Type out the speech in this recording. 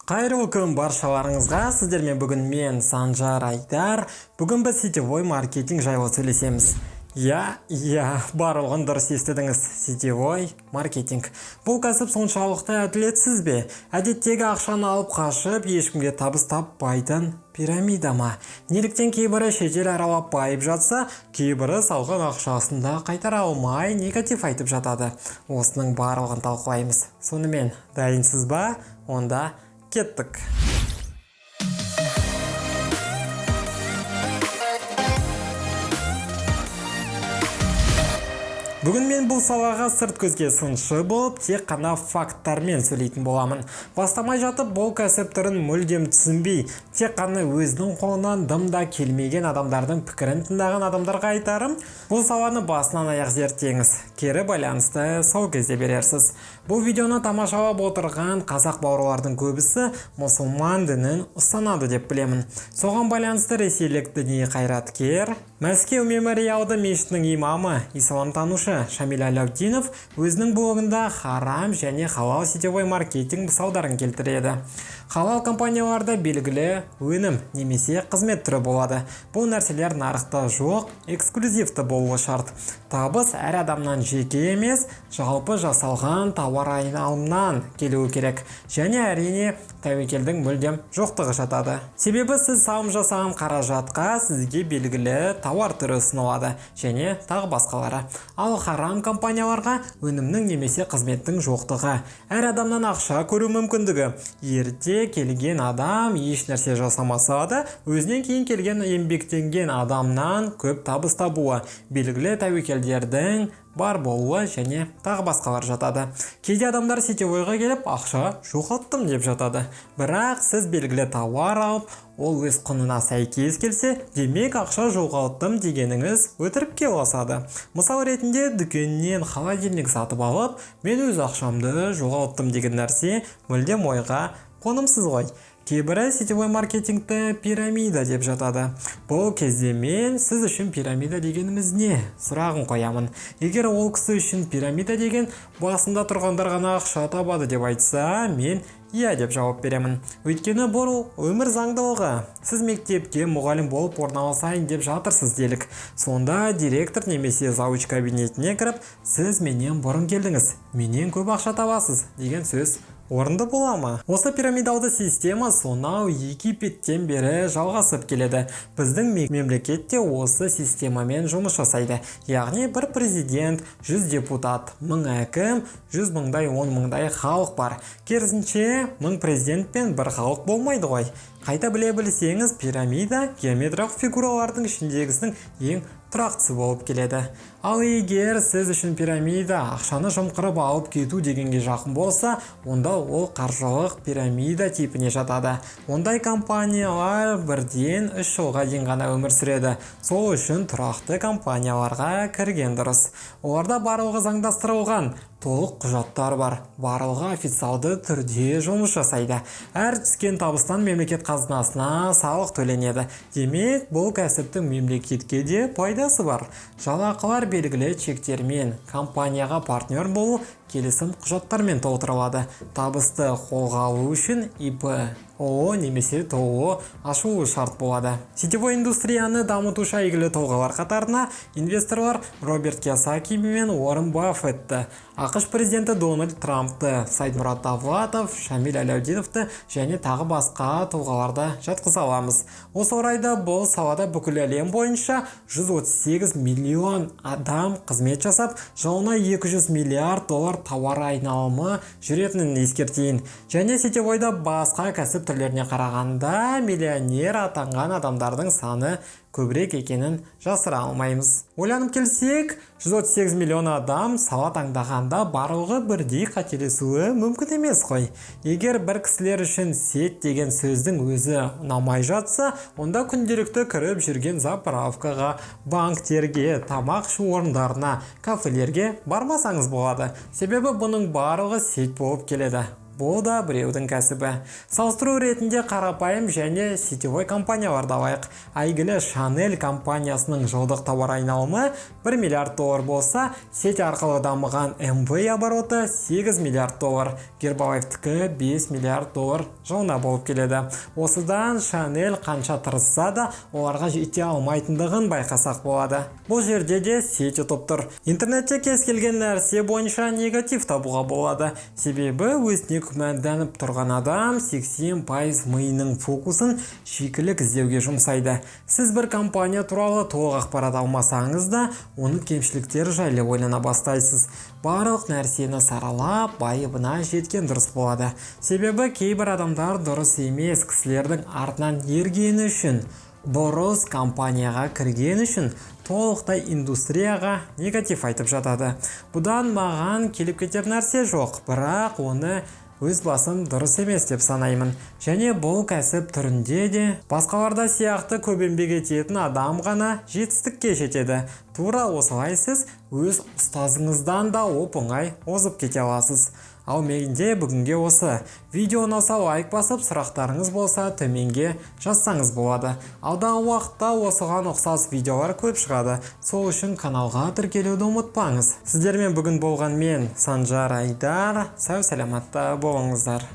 Қайырлы күн баршаларыңызға. Сіздермен бүгін мен Санжар Айдар. Бүгін біз сетевой маркетинг жайлы сөйлесеміз. Барлығын дұрыс естідіңіз. Сетевой маркетинг. Бұл кәсіп соншалықты әділетсіз бе? Әдеттегі ақшаны алып қашып, ешкімге табыс таппайтын пирамида ма? Неліктен кейбірі шетел аралап байып жатса, кейбірі салған ақшасын да қайтара алмай негатив айтып жатады. Осының барлығын талқылаймыз. Сонымен, дайынсыз ба? Онда кеттік. Бүгін мен бұл салаға сырт көзге сыншы болып, тек қана факттармен сөйлейтін боламын. Бастамай жатып, бұл кәсіп түрін мүлдем түсінбей, тек қана өзінің қолынан дымда келмеген адамдардың пікірін тыңдаған адамдарға айтарым, бұл саланы басынан аяқ зерттеңіз. Кері байланысты сол кезде берерсіз. Бұл видеоны тамашалап отырған қазақ бауырлардың көбісі мұсылман дінін ұстанады деп білемін. Соған байланысты ресейлік діни қайраткер, Мәскеу мемориалды мешітінің имамы, исламтанушы Шамиль Аляутдинов өзінің блогында харам және халал сетевой маркетинг мысалдарын келтіреді. Халал компанияларда белгілі өнім немесе қызмет түрі болады. Бұл нәрселер нарықта жоқ, эксклюзивті болуы шарт. Табыс әр адамнан жеке емес, жалпы жасалған тауар айналымнан келуі керек. Және әрине тәуекелдің мүлдем жоқтығы жатады. Себебі сіз салым жасаған қаражатқа сізге белгілі тауар түрі ұсынылады және тағы басқалары. Ал харам компанияларға өнімнің немесе қызметтің жоқтығы, әр адамнан ақша көру мүмкіндігі, ерте келген адам еш нәрсе жасамаса да өзінен кейін келген еңбектенген адамнан көп табыс табуы, белгілі тәуекелдердің бар болуы және тағы басқалар жатады. Кейде адамдар сетевойға келіп ақша жоғалттым деп жатады. Бірақ сіз белгілі тауар алып, ол өз құнына сәйкес келсе, демек ақша жоғалттым дегеніңіз өтірікке ұласады. Мысал ретінде дүкеннен холодильник сатып алып, мен өз ақшамды жоғалттым деген нәрсе мүлдем ойға қонымсыз ғой. Кейбірі сетевой маркетингті пирамида деп жатады. Бұл кезде мен сіз үшін пирамида дегеніміз не? Сұрағын қоямын. Егер ол кісі үшін пирамида деген басында тұрғандар ғана ақша табады деп айтса, мен деп жауап беремін. Өйткені бұл өмір заңдылығы. Сіз мектепке мұғалім болып орналасайын деп жатырсыз делік. Сонда директор немесе завуч кабинетіне кіріп, сіз менен бұрын келдіңіз, менен көп ақша табасыз деген сөз орынды бола ма? Осы пирамидалды система сонау Египеттен бері жалғасып келеді. Біздің мемлекетте осы системамен жұмыс жасайды. Яғни бір президент, 100 депутат, 1000 әкім, 100 мыңдай, 10 мыңдай халық бар. Керісінше, 1000 президент пен бір халық болмайды ғой. Қайта біле білсеңіз, пирамида геометриялық фигуралардың ішіндегісінің ең тұрақтысы болып келеді. Ал егер сіз үшін пирамида ақшаны жымқырып алып кету дегенге жақын болса, онда ол қаржылық пирамида типіне жатады. Ондай компаниялар бірден 3 жылға дейін ғана өмір сүреді. Сол үшін тұрақты компанияларға кірген дұрыс. Оларда барлығы заңдастырылған, толық құжаттар бар, барлығы официалды түрде жұмыс жасайды. Әр түскен табыстан мемлекет қазынасына салық төленеді. Демек, бұл кәсіптің мемлекетке де пайдасы бар. Жалақылар белгілі чектермен, компанияға партнер болу келісім құжаттармен толтырылады. Табысты қолға алу үшін ИП, ООО немесе ТОО ашылуы шарт болады. Сетевой индустрияны дамытушы әйгілі тұлғалар қатарына инвесторлар Роберт Кийосаки мен Уоррен Баффетті, ақш президенті Дональд Трампты, Сайдмұрат Давлатов, Шамиль Аляутдиновты және тағы басқа тұлғаларды жатқыза аламыз. Осы орайда бұл салада бүкіл әлем бойынша 138 миллион адам қызмет жасап, жылына 200 миллиард доллар тауар айналымы жүретінін ескертейін. Және сетевойда басқа кәсіп түрлеріне қарағанда миллионер атанған адамдардың саны көбірек екенін жасыра алмаймыз. Ойланып келсек, 138 миллион адам сала таңдағанда барлығы бірдей қателесуі мүмкін емес қой. Егер бір кісілер үшін сет деген сөздің өзі ұнамай жатса, онда күнделікті кіріп жүрген заправкаға, банктерге, тамақ ішу орындарына, кафелерге бармасаңыз болады. Себебі бұның барлығы сет болып келеді. бұл да біреудің кәсібі. Салыстыру ретінде қарапайым және сетевой компанияларды алайық. Әйгілі Chanel компаниясының жылдық тауар айналымы 1 миллиард доллар болса, сет арқылы дамыған MV обороты 8 миллиард доллар, Гербалайфтікі 5 миллиард доллар жылына болып келеді. Осыдан Chanel қанша тырысса да, оларға жете алмайтындығын байқасақ болады. Бұл жерде де сет ұтып тұр. Интернетте кез келген нәрсе бойынша негатив табуға болады. Себебі өзіне күмәнданып тұрған адам 80% миының фокусын шикілік іздеуге жұмсайды. Сіз бір компания туралы толық ақпарат алмасаңыз да, оның кемшіліктері жайлы ойлана бастайсыз. Барлық нәрсені саралап, байыбына жеткен дұрыс болады. Себебі кейбір адамдар дұрыс емес кісілердің артынан ергені үшін, дұрыс компанияға кірген үшін толықтай индустрияға негатив айтып жатады. Бұдан маған келіп кетер нәрсе жоқ, бірақ оны өз басым дұрыс емес деп санаймын. Және бұл кәсіп түрінде де басқаларда сияқты көп еңбек ететін адам ғана жетістікке жетеді. Тура осылай сіз өз ұстазыңыздан да оп-оңай озып кете аласыз. Ал менде бүгінге осы. Видео ұнаса лайк басып, сұрақтарыңыз болса төменге жазсаңыз болады. Алдағы уақытта осыған ұқсас видеолар көп шығады. Сол үшін каналға тіркелуді ұмытпаңыз. Сіздермен бүгін болған мен, Санжар Айдар. Сау саламатта болыңыздар.